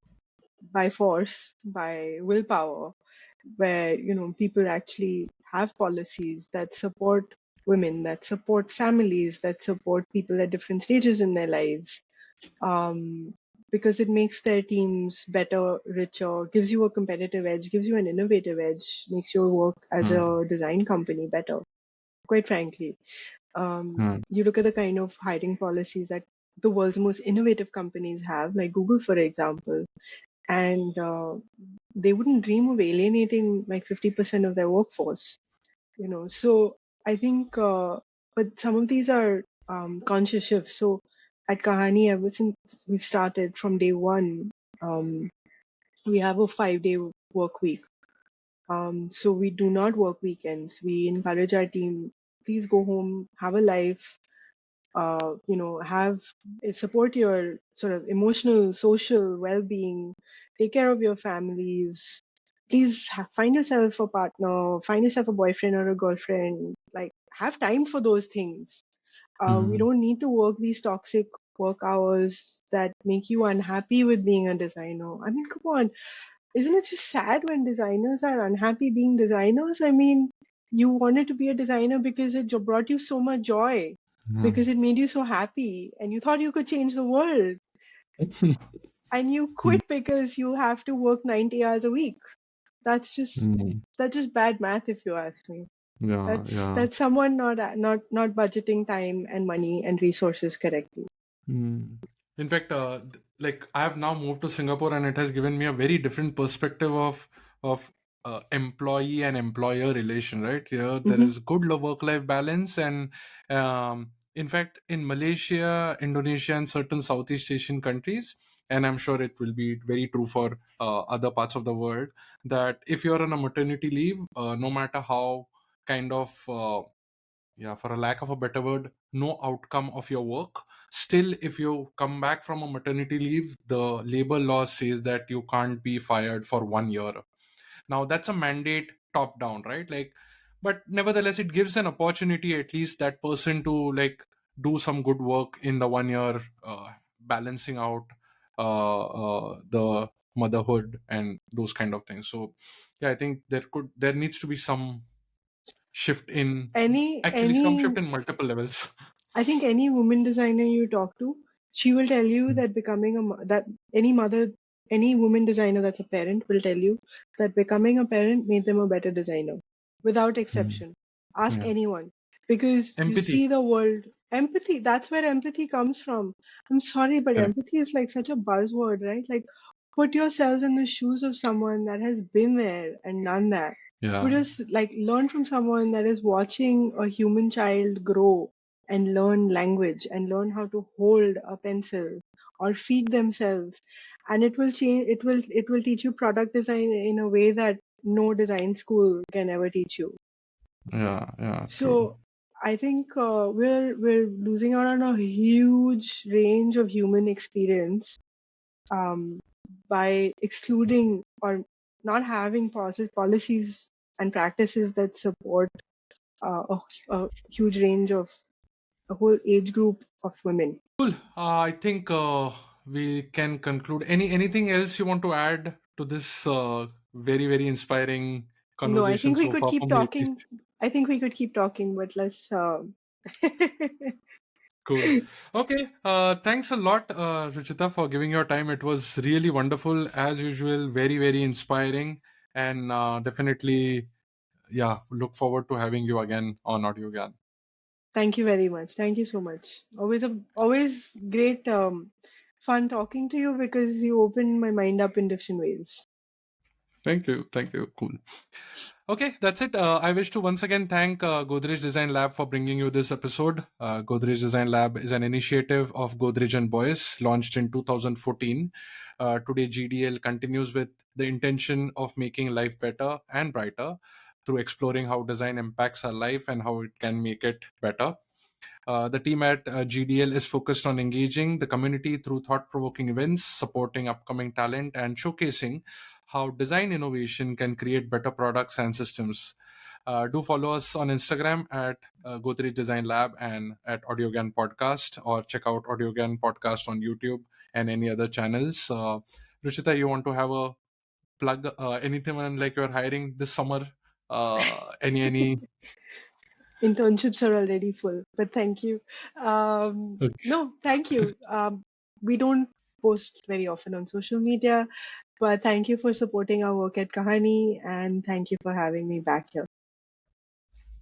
by force, by willpower, where people actually have policies that support women, that support families, that support people at different stages in their lives, um, because it makes their teams better, richer, gives you a competitive edge, gives you an innovative edge, makes your work as Hmm. a design company better. Quite frankly, Hmm. you look at the kind of hiring policies that the world's most innovative companies have, like Google, for example, and they wouldn't dream of alienating like 50% of their workforce. So I think, but some of these are conscious shifts. So at Kahani, ever since we've started from day one, um, we have a 5-day work week. So we do not work weekends. We encourage our team, please go home, have a life, have support your sort of emotional, social well-being, take care of your families. Please find yourself a partner, find yourself a boyfriend or a girlfriend. Like, have time for those things. We Hmm. don't need to work these toxic work hours that make you unhappy with being a designer. I mean, come on, isn't it just sad when designers are unhappy being designers? I mean, you wanted to be a designer because it brought you so much joy, Hmm. because it made you so happy, and you thought you could change the world, and you Hmm. quit because you have to work 90 hours a week. That's just Hmm. that's just bad math, if you ask me. Yeah, That's yeah. that's someone not budgeting time and money and resources correctly. Hmm. In fact, like I have now moved to Singapore, and it has given me a very different perspective of employee and employer relation. Right here, there Hmm. is good work-life balance, and in fact, in Malaysia, Indonesia, and certain Southeast Asian countries, and I'm sure it will be very true for other parts of the world, that if you're on a maternity leave, no matter how kind of yeah, for a lack of a better word, no outcome of your work, still if you come back from a maternity leave, the labor law says that you can't be fired for 1 year. Now that's a mandate top down, right? Like, but nevertheless it gives an opportunity at least that person to like do some good work in the 1 year, balancing out the motherhood and those kind of things. So yeah, I think there needs to be some shift in Any actually some any shift in multiple levels. I think any woman designer you talk to, she will tell you that that any woman designer that's a parent will tell you that becoming a parent made them a better designer, without Mm. exception. Ask Yeah. anyone, because you Empathy. see the world. Empathy, that's where empathy comes from. I'm sorry, but Correct. empathy is like such a buzzword, right? Like, put yourselves in the shoes of someone that has been there and done that. Yeah. Learn from someone that is watching a human child grow and learn language and learn how to hold a pencil or feed themselves, and it will teach you product design in a way that no design school can ever teach you. Yeah. Yeah. True. So I think we're losing out on a huge range of human experience, um, by excluding or not having positive policies and practices that support a huge range of a whole age group of women. Cool. I think we can conclude. Anything else you want to add to this very very inspiring No, I conversation think we so could far keep from the talking. 80s? I think we could keep talking, but let's. Cool. Okay. Thanks a lot, Ruchita, for giving your time. It was really wonderful as usual. Very very inspiring, and definitely, yeah. Look forward to having you again on Audiogyan. Thank you very much. Thank you so much. Always great fun talking to you because you open my mind up in different ways. Thank you. Thank you. Cool. Okay, that's it. I wish to once again thank Godrej Design Lab for bringing you this episode. Godrej Design Lab is an initiative of Godrej and Boyce, launched in 2014. Today, GDL continues with the intention of making life better and brighter through exploring how design impacts our life and how it can make it better. The team at GDL is focused on engaging the community through thought provoking events, supporting upcoming talent, and showcasing how design innovation can create better products and systems. Do follow us on Instagram at Godrej Design Lab and at Audiogyan Podcast, or check out Audiogyan Podcast on YouTube and any other channels. Ruchita, you want to have a plug? Anything like you're hiring this summer? Any? Internships are already full, but thank you. No, thank you. We don't post very often on social media, but thank you for supporting our work at Kahani, and thank you for having me back here.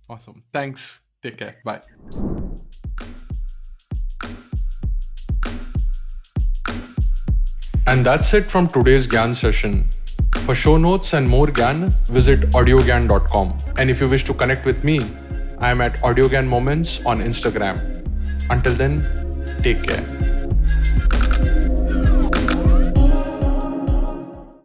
Awesome. Thanks. Take care. Bye. And that's it from today's Gyan session. For show notes and more Gyan, visit audiogyan.com. And if you wish to connect with me, I am at Audiogyan Moments on Instagram. Until then, take care.